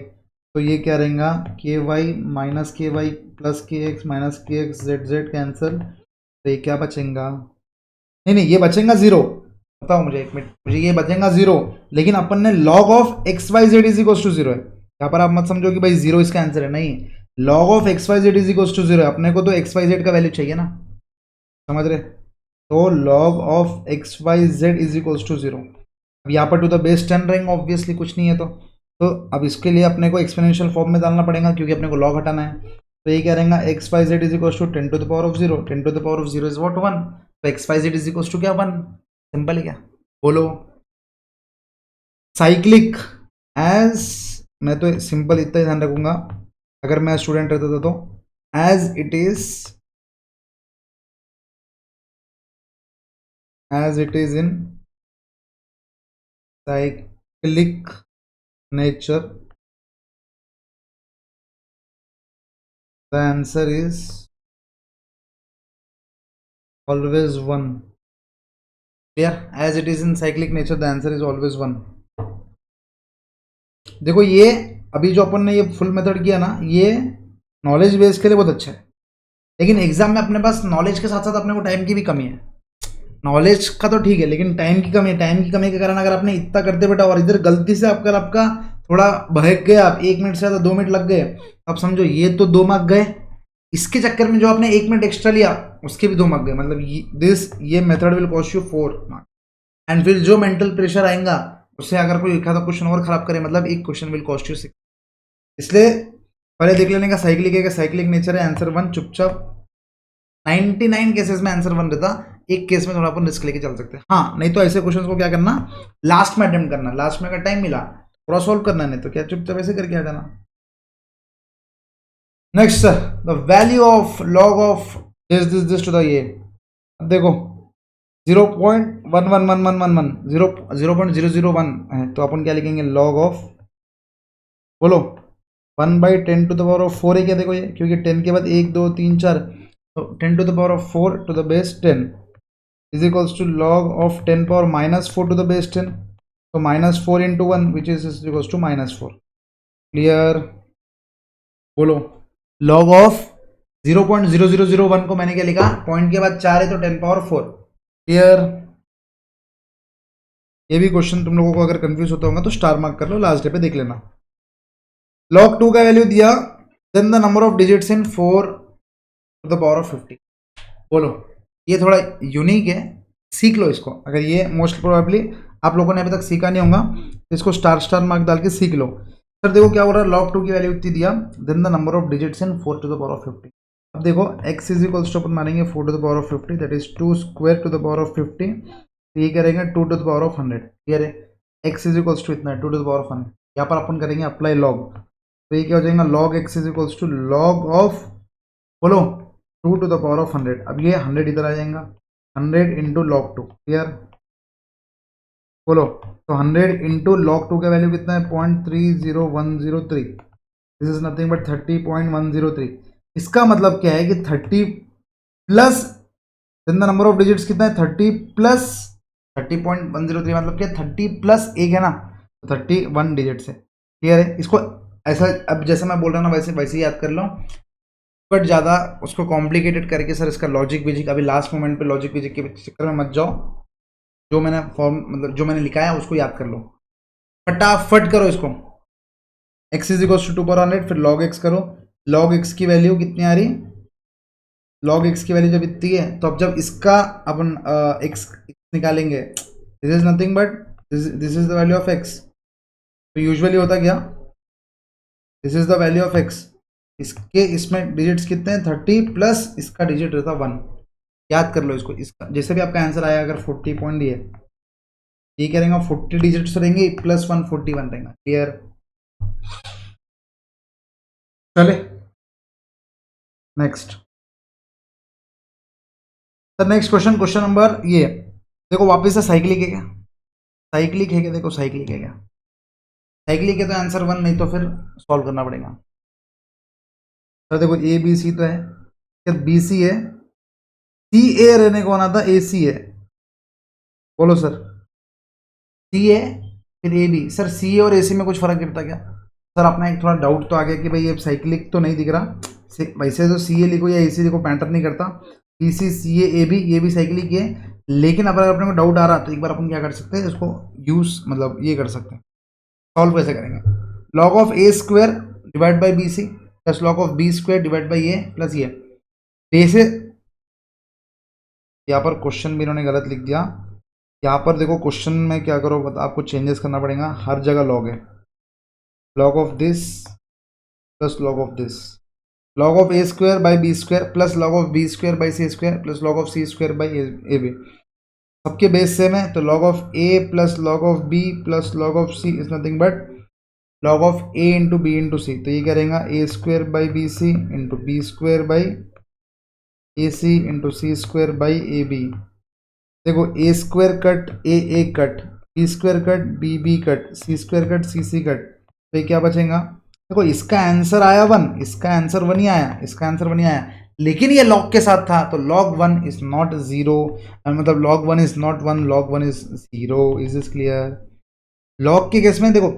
तो ये क्या रहेगा, k y minus k Y plus k x minus k x, Z Z cancel, तो ये क्या बचेगा, नहीं नहीं ये बचेगा जीरो, बताओ मुझे एक मिनट, मुझे ये बचेगा जीरो, लेकिन अपन ने log of x y z is equal to zero है, यहाँ पर आप मत समझो कि भाई जीरो इसका आंसर है, नहीं, log of x y z is equal to zero है, अपने को तो एक्स वाई जेड का वैल्यू चाहिए ना, समझ रहे, तो log of x y z is equal to zero, अब यहाँ पर टू द बेस 10 रहेंगे ऑब्वियसली, कुछ नहीं है तो अब इसके लिए अपने को एक्सपोनेंशियल फॉर्म में डालना पड़ेगा क्योंकि अपने को लॉग हटाना है, तो ये क्या रहेगा, x y z is equal to 10 to the power of zero, 10 to the power of zero is what 1, तो x y z is equal to क्या 1, सिंपल है क्या, बोलो साइक्लिक एज, मैं तो सिंपल इतना ही ध्यान रखूंगा अगर मैं स्टूडेंट रहता था, तो as it is in cyclic nature, the answer is always 1, clear, as it is in cyclic nature the answer is always 1। देखो ये अभी जो अपन ने ये फुल मेथड किया ना, ये नॉलेज बेस के लिए बहुत अच्छा है, लेकिन एग्जाम में अपने पास नॉलेज के साथ साथ अपने को टाइम की भी कमी है, नॉलेज का तो ठीक है लेकिन टाइम की कमी है, टाइम की कमी के कारण अगर आपने इतना करते बेटा और इधर गलती से आपका थोड़ा बहक गया, आप 1 मिनट से ज़्यादा 2 मिनट लग गए, अब समझो ये तो 2 मार्क गए, इसके चक्कर में जो आपने 1 मिनट एक्स्ट्रा लिया उसके भी 2 मार्क गए, मतलब ये method will cost you 4 mark, and फिर जो मेंटल प्रेशर आएगा उससे अगर कोई लिखा था क्वेश्चन और खराब करे, मतलब एक क्वेश्चन विल कॉस्ट यू 6, इसलिए पहले देख लेने का साइक्लिक नेचर है, आंसर 1, चुपचाप 99 केसेस में आंसर 1 रहता, एक केस में थोड़ा अपन रिस्क लेके चल सकते हैं, हाँ नहीं तो ऐसे क्वेश्चन को क्या करना, लास्ट में अटेम्प्ट करना, लास्ट में अगर टाइम मिला थोड़ा सॉल्व करना, नहीं तो क्या चुपचाप ऐसे करके आ जाना। Next the value of log of this to the ये, अब देखो 0.111111 0.001 है, तो अपन क्या लिखेंगे, log ऑफ, बोलो 1/10 टू द पावर ऑफ 4 है क्या, देखो ये क्योंकि 10 के बाद 1 2 3 4, तो 10 to the power of 4 to the base 10 is equals to log of 10 power minus 4 to the base 10, तो -4 into 1 which is equals to -4, clear, बोलो log ऑफ 0.0001 को मैंने क्या लिखा, पॉइंट के बाद 4 है तो 10 पावर 4, क्लियर। ये भी क्वेश्चन तुम लोगों को अगर कंफ्यूज होता होगा तो स्टार मार्क कर लो, लास्ट डे पे देख लेना। log 2 का वैल्यू दिया, then the number of digits in 4 to the power of 50, बोलो ये थोड़ा यूनिक है, सीख लो इसको, अगर ये मोस्ट प्रोबेबली आप लोगों ने अभी तक सीखा नहीं होगा तो इसको स्टार मार्क डाल के सीख लो। सर देखो क्या हो रहा है, log 2 की वैल्यू इतनी दिया, then the number of digits in 4 to the power of 50, अब देखो x इज इक्वल्स टू अपन मानेंगे 4 to the power of 50, that is 2 square to the power of 50, तो ये करेंगे 2 to the power of 100, clear है, x इज इक्वल्स टू इतना है 2 टू द पावर ऑफ 100, यहाँ पर अपन करेंगे अप्लाई लॉग, तो ये क्या हो जाएगा, log x is equals to log of, बोलो 2 टू द पावर ऑफ 100, अब ये 100 इधर आ जाएगा, 100 इंटू log 2, क्लियर, बोलो तो 100 इंटू log 2 का वैल्यू कितना है, 0.30103, दिस इज नथिंग बट 30.103, इसका मतलब क्या है कि 30 plus then the number of digits कितना है, 30 प्लस 30.103, मतलब क्या 30 प्लस 1 है ना, तो 31 डिजिट्स है, क्लियर है, इसको ऐसा अब जैसे मैं बोल रहा हूँ ना वैसे वैसे ही याद कर लो, बट ज़्यादा उसको कॉम्प्लिकेटेड करके सर इसका लॉजिक विजिक अभी लास्ट मोमेंट पे लॉजिक विजिक के चक्कर में मत जाओ, जो मैंने फॉर्म मतलब जो मैंने लिखा है उसको याद कर लो, फटाफट करो इसको, x इज इक्वल टू 2/100, फिर log x करो, log x की वैल्यू कितनी आ रही, log x की वैल्यू जब इतनी है तो अब जब इसका अपन x निकालेंगे, this is nothing but this is the value of x। तो यूजुअली होता क्या, this is the value of x, इसके इसमें डिजिट्स कितने हैं 30 प्लस इसका डिजिट रहता 1, याद कर लो इसको। इसका जैसे भी आपका आंसर आया, अगर 40 पॉइंट दिए, ये क्या रहेगा 40 डिजिट्स रहेंगे प्लस 1 41 रहेगा। क्लियर, चले next. Sir next question, question number ये देखो, वापस से साइक्लिक है क्या, साइक्लिक है क्या, देखो साइक्लिक है क्या, साइक्लिक है तो आंसर 1, नहीं तो फिर सॉल्व करना पड़ेगा। सर देखो ए बी सी तो है, फिर बी सी है, सी ए रहने को आना था ए सी है, बोलो सर सी ए फिर ए बी। सर सी ए और ए सी में कुछ फर्क गिरता क्या, सर अपना एक थोड़ा डाउट तो आ गया कि भाई ये साइक्लिक तो नहीं दिख रहा, वैसे तो सी ए लिखो या ए सी लिखो मैटर नहीं करता, B C C A B ये भी साइक्लिक है, लेकिन अगर अपने को डाउट आ रहा तो एक बार अपन क्या कर सकते हैं, इसको यूज मतलब ये कर सकते हैं, सॉल्व कैसे करेंगे, log of a square divide by b c plus log of b square divide by a plus ये। वैसे यहाँ पर क्वेश्चन भी इन्होंने गलत लिख दिया, यहाँ पर देखो क्वेश्चन में क्या करो, आपको चेंजेस करना पड़ेगा, हर जगह लॉग है, log of this plus log of this, log of a square by b square plus log of b square by c square plus log of c square by a b, सबके बेस सेम है, तो log of a plus log of b plus log of c is nothing but log of a into b into c. तो ये क्या रहेगा a square by b c into B square by a c into c square by a b. देखो a square cut a cut, b square cut b cut, c square cut c cut, तो ये क्या बचेगा, देखो इसका आंसर आया 1, इसका आंसर 1 ही आया, इसका आंसर 1 ही आया, लेकिन ये लॉग के साथ था, तो log 1 इज नॉट 0, मतलब log 1 is not 1, log 1 is 0। Is this clear, log के केस में देखो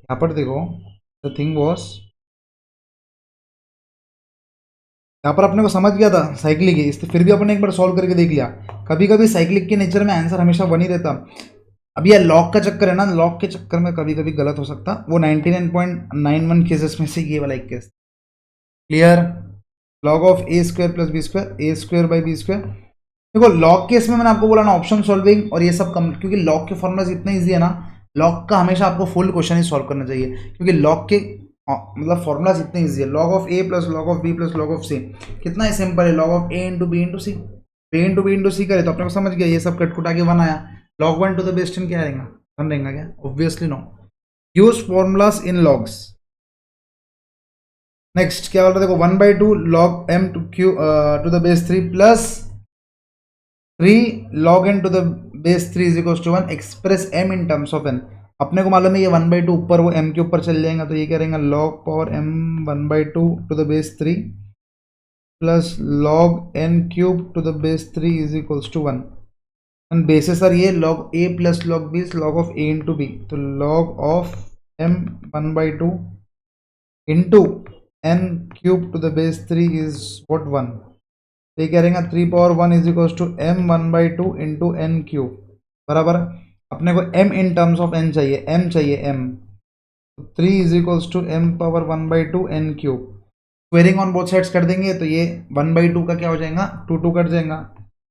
यहाँ पर देखो द थिंग वॉज, यहाँ पर अपने को समझ गया था साइक्लिक है, इससे फिर भी अपने एक बार सॉल्व करके देख लिया, कभी कभी साइक्लिक के नेचर में आंसर हमेशा 1 ही रहता। अब यह लॉग का चक्कर है ना, लॉग के चक्कर में कभी कभी गलत हो सकता, वो 99.91 केसेस में से ये वाला एक case. Clear, log of a square plus b square, a square by b square. देखो लॉग केस में मैंने आपको बोला ना ऑप्शन सॉल्विंग और ये सब कम, क्योंकि लॉग के फॉर्मूला इतना ईजी है ना, लॉग का हमेशा आपको फुल क्वेश्चन ही सॉल्व करना चाहिए, क्योंकि लॉग के मतलब फॉर्मूलाज इतने ईजी है, log of a plus log of b plus log of c कितना ही सिंपल है, log of a into b into c, a into b into c करे तो अपने को समझ गया, ये सब कट कुटा के 1 आया, लॉग 1 टू द बेस 10 क्या रहेगा, 1 रहेगा क्या, obviously no. Use formulas in logs. Next क्या बोल रहा है, देखो 1/2 log m to q to the base 3 plus 3 log n to the base 3 is equal to 1, express m in terms of n। अपने को मालूम है ये 1/2 ऊपर वो m के ऊपर चल जाएगा, तो ये क्या रहेगा log power m 1/2 to the base 3 plus log n cube to the base 3 is equal to 1, and basis are ये log a plus log b log of a into b, तो log of m 1/2 into n cube to the base 3 is what 1, तो ये क्या रहेगा 3 power 1 is equal to m 1/2 into n cube, बराबर अपने को m in terms of n चाहिए, m चाहिए m, तो 3 is equal to m power 1/2 n cube, squaring on both sides कर देंगे तो ये 1/2 का क्या हो जाएगा 2 कट जाएगा,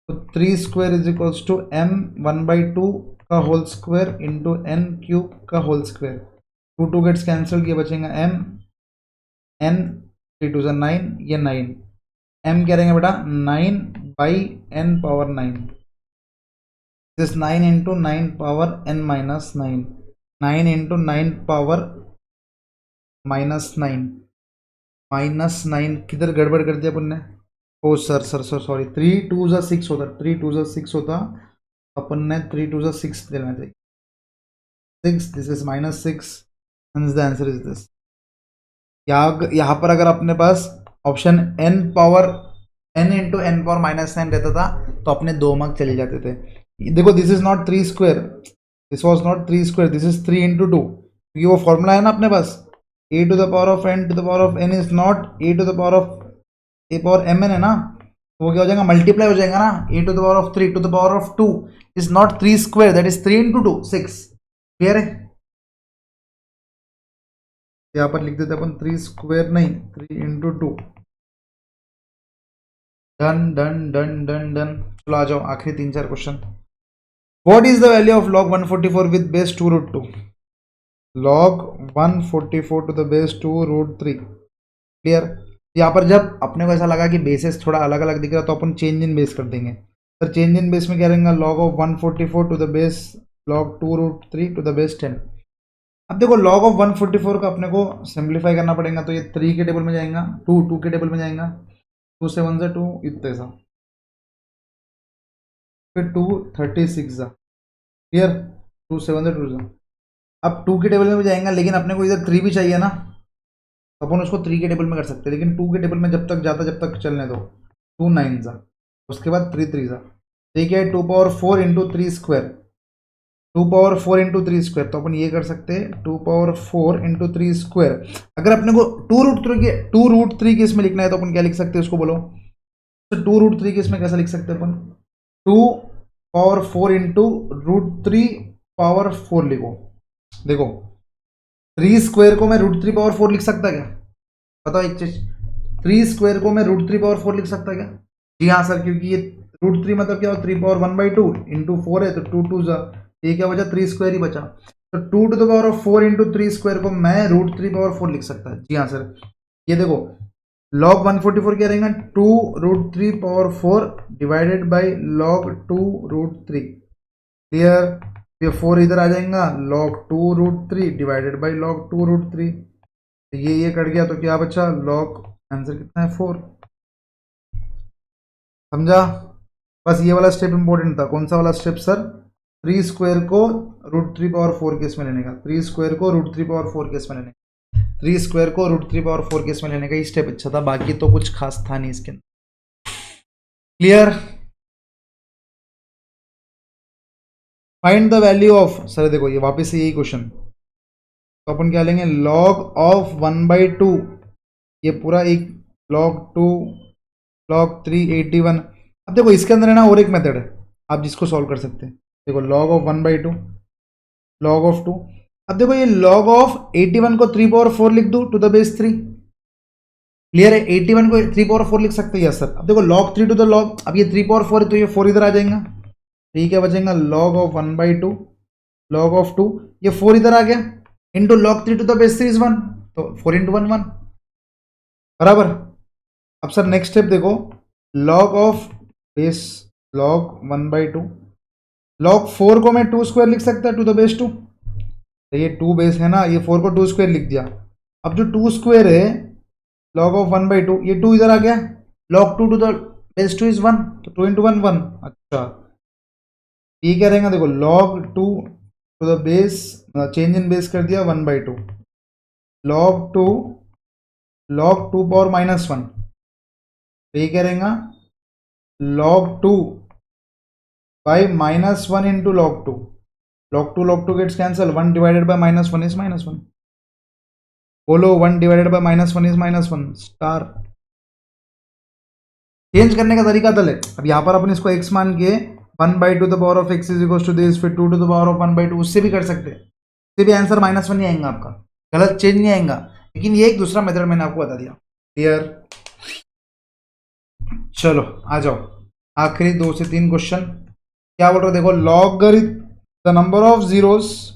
तो 3 square is equal to m 1/2 का whole square into n cube का होल स्क्वायर, 2 गेट्स कैंसिल किए बचेगा m, n 3 2 9, ये 9, m क्या रहेंगे बेटा 9/n power 9, this 9 into 9 power n minus 9, 9 into 9 power -9, -9 किधर गड़बड़ कर दिया अपन ने, ओ सर सॉरी 3 2 6 होता, 3 2 6 होता, अपन ने 3 2 6 देना चाहिए, 6, this is -6 and the answer is this. यहाँ पर अगर अपने पास option n power n into n power -9 रहता था तो अपने 2 मार्क चले जाते थे। देखो this is not 3 square, this was not 3 square, this is 3 into 2, क्योंकि वो फॉर्मूला है ना अपने पास a to the power of n to the power of n is not a to the power of a power mn है ना, तो वो क्या हो जाएगा मल्टीप्लाई हो जाएगा ना, a to the power of 3 to the power of 2 is not 3 square, that is 3 into 2 6। Clear है, यहाँ पर लिख देते अपन 3 स्क्वायर नहीं 3 into 2। Done done done done done. चलो आ जाओ आखिरी 3-4 question. What is the value of log 144 with base 2 root 2? log 144 to the base 2 root 3। Clear. यहाँ पर जब अपने को ऐसा लगा कि बेसेस थोड़ा अलग अलग दिख रहा तो अपन चेंज इन बेस कर देंगे। सर चेंज इन बेस में क्या रहेगा? log of 144 to the base log 2 root 3 to the base 10। अब देखो log ऑफ 144 का अपने को सिंप्लीफाई करना पड़ेगा तो ये 3 के टेबल में जाएगा, 2 के टेबल में जाएगा, 2 से 1 से 2 इतने सा, फिर 2 36 सा। क्लियर। 2 से 1 से 2 सा। अब 2 के टेबल में भी जाएगा लेकिन अपने को इधर 3 भी चाहिए ना, तो अपन उसको 3 के टेबल में कर सकते हैं, लेकिन 2 के टेबल में जब तक जाता जब तक चलने दो। 2 9 सा, उसके बाद 3 3 सा। ठीक है 2 power 4 into 3 square, 2 power 4 into 3 square, तो अपन ये कर सकते हैं 2 पावर 4 इंटू 3 स्क्वायर। अगर अपने को 2 रूट 3 के इसमें लिखना है तो अपन क्या लिख सकते हैं उसको बोलो? तो 2 रूट 3 के इसमें कैसा लिख सकते हैं अपन? 2 पावर 4 इंटू रूट 3 पावर 4 लिखो। देखो 3 स्क्वायर को मैं रूट 3 पावर 4 लिख सकता क्या? बताओ एक चीज, 3 स्क्वायर को मैं रूट 3 पावर 4 लिख सकता क्या? जी हाँ सर, क्योंकि ये रूट 3 मतलब क्या हो, 3 पावर 1/2 इंटू 4 है तो 2 2 जा, ये क्या बचा? 3 स्क्वायर ही बचा। तो 2 to the power of 4 into 3 square को मैं रूट 3 पावर 4 लिख सकता है। जी हाँ सर। ये देखो log 144 क्या रहेगा? 2 root 3 power 4 divided by log 2 root 3। Clear. ये 4 इधर आ जाएगा, log 2 root 3 divided by log 2 root 3। ये कट गया तो क्या बचा? log, आंसर कितना है? 4। समझा? बस ये वाला स्टेप इंपॉर्टेंट था। कौन सा वाला स्टेप सर? 3 स्क्वायर को रूट 3 पावर 4 केस में लेने का, 3 स्क्वायर को रूट 3 पावर 4 केस में लेने का, 3 स्क्वायर को रूट 3 पावर 4 केस में लेने का। ये स्टेप अच्छा था, बाकी तो कुछ खास था नहीं इसके अंदर। Clear. Find the value of, sir देखो ये वापस से यही क्वेश्चन, तो अपन क्या लेंगे? log ऑफ 1/2, ये पूरा एक log 2 log 3 81। अब देखो इसके अंदर है ना और एक मेथड है आप जिसको सॉल्व कर सकते हैं। देखो log ऑफ 1/2 log ऑफ 2। अब देखो ये log ऑफ 81 को 3 पावर 4 लिख दूं टू द बेस 3। क्लियर है। 81 को 3 पावर 4 लिख सकते हैं यस सर। अब देखो log 3 टू द log, अब ये 3 पावर 4 है तो ये 4 इधर आ जाएगा। ठीक है, बचेगा log ऑफ 1/2 log ऑफ 2, ये 4 इधर आ गया, into log 3 to the base 3 is 1, तो 4 इंटू 1 1 बराबर। अब सर नेक्स्ट स्टेप देखो, log of base log 1/2, log 4 को मैं 2 स्क्वायर लिख सकता है टू द बेस 2, तो ये 2 बेस है ना, ये 4 को 2 स्क्वायर लिख दिया। अब जो 2 स्क्वायर है log ऑफ 1/2, ये 2 इधर आ गया, log 2 to the base 2 is 1, तो 2 इंटू 1 1। अच्छा ये क्या रहेगा? देखो log 2 to the base, change in base कर दिया 1/2, log 2 पावर -1, तो ये क्या रहेगा? log 2 by -1 into log 2, log 2 gets cancel, 1 divided by -1 is -1। बोलो 1 divided by -1 is -1 star. Change करने का तरीका दल है। अब यहाँ पर अपन इसको x मान के 1/2 the power of x is equal to this, फिर 2 टू द पावर ऑफ 1/2, उससे भी कर सकते हैं, उससे भी आंसर -1 ही आएगा आपका, गलत चेंज नहीं आएगा। लेकिन ये एक दूसरा मेथड मैंने आपको बता दिया। क्लियर। चलो आ जाओ आखिरी 2 से 3 क्वेश्चन। क्या बोल रहे हो? देखो logarithm the number of zeros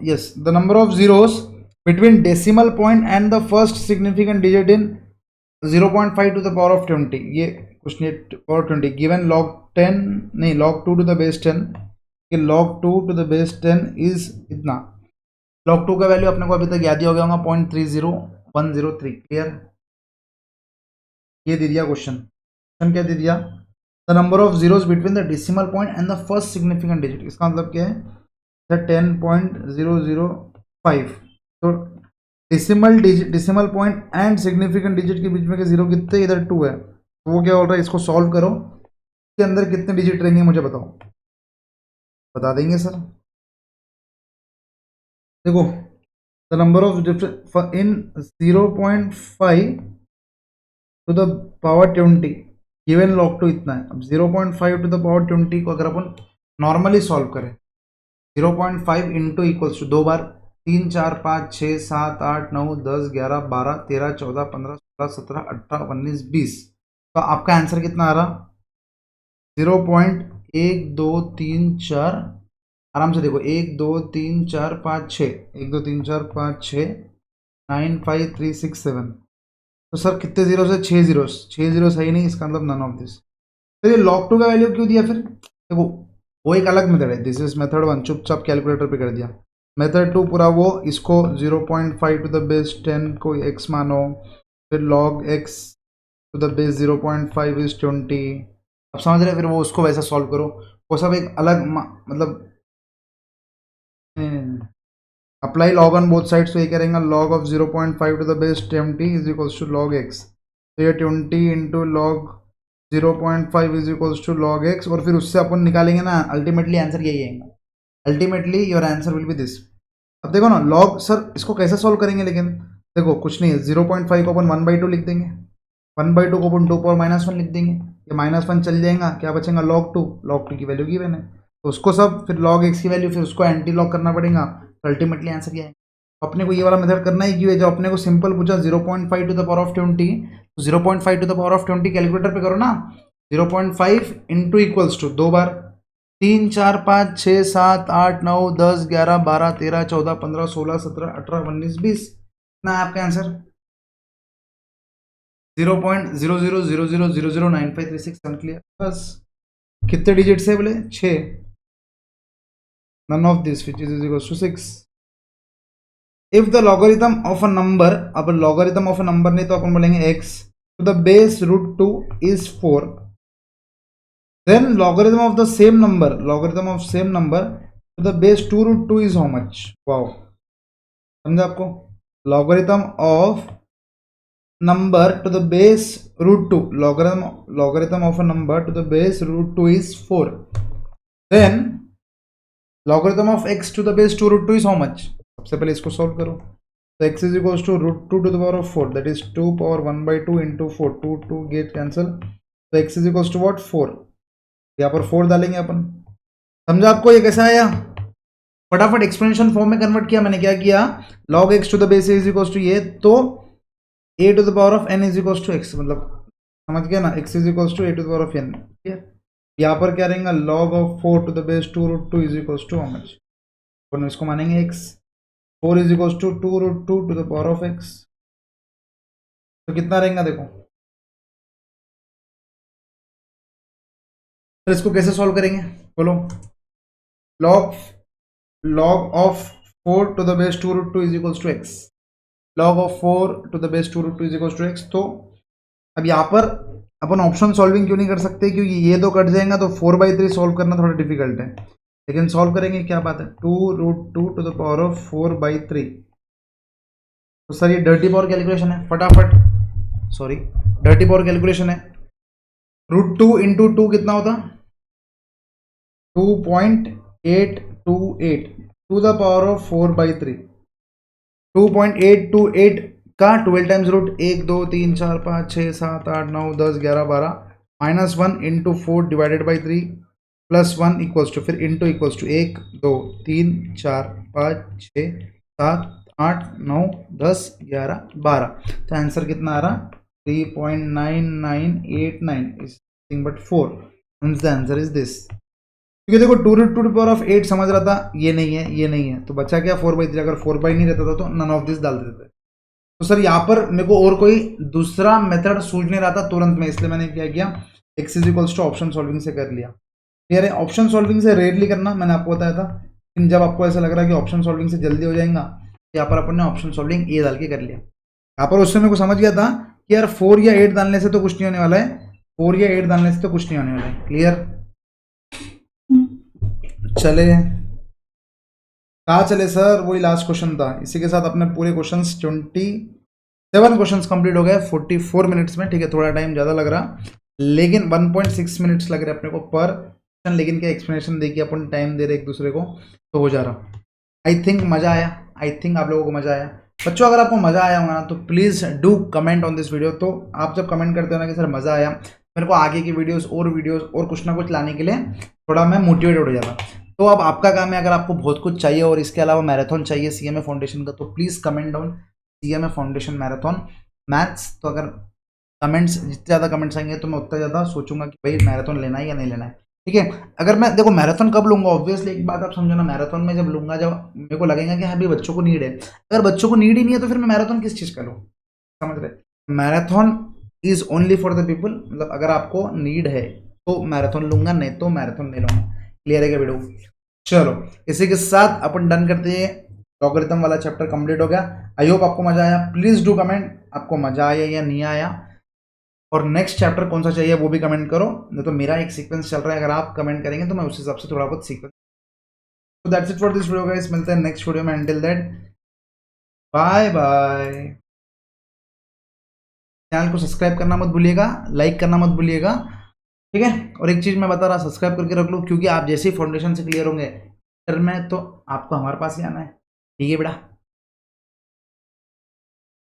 yes, the number of zeros between decimal point and the first significant digit in 0.5 to the power of 20, ये क्वेश्चन पावर 20 गिवन log 10 नहीं log 2 to the base 10, कि log 2 to the base 10 is इतना। log 2 का वैल्यू अपने को अभी तक याद ही हो गया होगा 0.30103। क्लियर। ये दे दिया क्वेश्चन, क्वेश्चन क्या दे दिया? The number of zeros between the decimal point and the first significant digit, इसका मतलब क्या है? 10.005, तो decimal point and significant digit के बीच में के जीरो कितने? इधर 2 है, तो वो क्या हो रहा है? इसको सॉल्व करो, इसके अंदर कितने डिजिट रहेंगे मुझे बताओ। बता देंगे सर। देखो the number of different in 0.5 to the power 20, given log 2 इतना है। अब 0.5 टू द पावर 20 को अगर अपन नॉर्मली सॉल्व करें, 0.5 इंटू इक्वल्स टू 2 बार 3 4 5 6 7 8 9 10 11 12 13 14 15 16 17 18 19 20, तो आपका आंसर कितना आ रहा? 0.1234, आराम से देखो 1 2 3 4 5 6, 1 2 3 4 5 6 9 5 3 6 7, तो सर कितने जीरो है? 6 जीरो, 6 जीरो सही नहीं, इसका मतलब नन ऑफ दिस। तो ये log 2 का वैल्यू क्यों दिया फिर? देखो वो एक अलग मेथड है, दिस इज मेथड 1, चुपचाप कैलकुलेटर पे कर दिया। मेथड 2 पूरा वो, इसको 0.5 टू द बेस 10 को x मानो, फिर log x to the base 0.5 is 20, अब समझ रहे? फिर वो उसको वैसा सॉल्व करो, वो सब एक अलग मतलब apply log on both sides, तो ये करेंगे log of 0.5 to the base 20 is equals to log x, तो ये 20 into log 0.5 is equals to log x, और फिर उससे अपन निकालेंगे ना, अल्टीमेटली आंसर यही आएगा, ultimately your answer will be this. अब देखो ना log, सर इसको कैसे सॉल्व करेंगे? लेकिन देखो कुछ नहीं है, 0.5 को अपन 1/2 लिख देंगे, 1/2 को अपन 2 पावर -1 लिख देंगे, ये -1 चल जाएगा, क्या बचेगा? log 2, log 2 की वैल्यू गिवन है, तो उसको सब, फिर log x की वैल्यू, फिर उसको एंटी लॉग करना पड़ेगा, तो अल्टीमेटली आंसर क्या है? अपने को ये वाला मेथड करना ही क्यों है? जो अपने को सिंपल पूछा 0.5 टू द पावर ऑफ 20, तो 0.5 to the power of 20 calculator पे करो ना, 0.5 इंटू इक्वल्स टू 2 बार 3 4 5 6 7 8 9 10 11 12 13 14 15 16 17 18 19 20, ना आपका आंसर 0.0000009536, क्लियर? बस कितने डिजिट से बोले? 6, none of this which is equals to 6. If the logarithm of a number, अब logarithm of a number नहीं तो अपन बोलेंगे x to the base root 2 is 4, then logarithm of the same number to the base 2 root 2 is how much? wow, समझा आपको? logarithm of number to the base root 2, logarithm of a number to the base root 2 is 4, then logarithm of x to the base 2 root 2 is how much? सबसे पहले इसको सॉल्व करो, तो x is equals to root 2 to the power of 4, that is 2 power 1/2 into 4, 2 get cancel, तो x is equals to what? 4, यहाँ पर 4 डालेंगे अपन। समझा आपको ये कैसा आया? फटाफट एक्सप्लेनेशन फॉर्म में कन्वर्ट किया मैंने, क्या किया? log x to the base is equals to ये, तो a to the power of n is equals to x, मतलब समझ गया ना, x is equals to a to the power of n, ठीक है? यहाँ पर क्या रहेगा? log of 4 to the base 2 root 2 is equals to how much? और इसको मानेंगे x, 4 is equals to 2 root 2 to the power of x, तो कितना रहेगा देखो। तो इसको कैसे सॉल्व करेंगे बोलो? log of 4 to the base 2 root 2 is equals to x, log of 4 to the base 2 root 2 is equals to x, तो अब यहाँ पर अपन ऑप्शन सॉल्विंग क्यों नहीं कर सकते? क्योंकि ये तो कट जाएगा, तो 4/3 सॉल्व करना थोड़ा डिफिकल्ट है, लेकिन सॉल्व करेंगे, क्या बात है? 2 root 2 to the power of 4/3, तो सर ये डर्टी पावर कैलकुलेशन है, फटाफट, सॉरी डर्टी पावर कैलकुलेशन है, √2 इंटू 2 कितना होता? 2.828 टू द पावर ऑफ 4/3, 2.828 का 12 times root 1 2 3 4 5 6 7 8 9 10 11 12 -1 into 4 divided by 3 +1 equals to, फिर इंटू इक्वल्स टू 1 2 3 4 5 6 7 8 9 10 11 12, तो आंसर कितना आ रहा? 3.9989 is nothing but 4, means the answer is this. क्योंकि देखो 2 root 2 to the power of 8 समझ रहा था, ये नहीं है, ये नहीं है, तो बचा क्या? 4/3, अगर 4/3 नहीं रहता था तो नन ऑफ दिस डाल देते थे। तो सर यहाँ पर मेरे को और कोई दूसरा मेथड सूझ नहीं रहा था तुरंत में, इसलिए मैंने क्या किया? x is equals to option solving से कर लिया। क्लियर है? ऑप्शन सॉल्विंग से रेयरली करना, मैंने आपको बताया था, लेकिन जब आपको ऐसा लग रहा है कि ऑप्शन सॉल्विंग से जल्दी हो जाएगा, यहाँ पर अपन ने ऑप्शन सॉल्विंग ए डाल के कर लिया। यहाँ पर उससे मेरे को समझ गया था कि यार 4 या 8 डालने से तो कुछ नहीं होने वाला है, 4 या 8 डालने से तो कुछ नहीं होने वाला है। क्लियर? चले कहाँ चले सर? वही लास्ट क्वेश्चन था। इसी के साथ अपने पूरे क्वेश्चंस 27 क्वेश्चंस कंप्लीट हो गए 44 मिनट्स में। ठीक है, थोड़ा टाइम ज़्यादा लग रहा, लेकिन 1.6 मिनट्स लग रहे अपने को पर क्वेश्चन, लेकिन क्या एक्सप्लेनेशन देखिए अपन टाइम दे रहे एक दूसरे को, तो हो जा रहा। आई थिंक मज़ा आया, आई थिंक आप लोगों को मज़ा आया। बच्चों अगर आपको मज़ा आया होगा ना तो please do comment on this video. तो आप जब कमेंट करते हो ना कि सर मज़ा आया, मेरे को आगे की वीडियोस और कुछ ना कुछ लाने के लिए थोड़ा मैं मोटिवेटेड हो जाता। तो अब आपका काम है, अगर आपको बहुत कुछ चाहिए और इसके अलावा मैराथन चाहिए सीएमए फाउंडेशन का, तो please comment down CMA foundation marathon maths. तो अगर कमेंट्स जितने ज़्यादा कमेंट्स आएंगे तो मैं उतना ज़्यादा सोचूंगा कि भाई मैराथन लेना है या नहीं लेना है। ठीक है, अगर मैं देखो मैराथन कब लूंगा, ऑब्वियसली एक बात आप समझो ना, मैराथन में जब लूंगा जब मेरे को लगेगा कि हाँ भाई बच्चों को नीड है। अगर बच्चों को नीड ही नहीं है तो फिर मैं मैराथन किस चीज़ का लूँ, समझ रहे? Marathon is only for the people, मतलब अगर आपको नीड है तो मैराथन लूंगा, नहीं तो मैराथन नहीं लूंगा। क्लियर है क्या वीडियो? चलो, इसी के साथ अपन डन करते हैं, लॉगरिथम वाला चैप्टर कंप्लीट हो गया। आई होप आपको मजा आया। प्लीज डू कमेंट आपको मजा आया या नहीं आया, और नेक्स्ट चैप्टर कौन सा चाहिए वो भी कमेंट करो। नहीं तो मेरा एक सीक्वेंस चल रहा है, अगर आप कमेंट करेंगे तो मैं उस हिसाब से थोड़ा बहुत सीक्वेंस। तो that's it for this video guys, मिलते हैं नेक्स्ट वीडियो में। Until that bye bye. Channel को सब्सक्राइब करना मत भूलिएगा, लाइक करना मत भूलिएगा। ठीक है, और एक चीज़ मैं बता रहा, सब्सक्राइब करके रख लो, क्योंकि आप जैसे ही फाउंडेशन से क्लियर होंगे फिर में तो आपको हमारे पास ही आना है। ठीक है बेटा।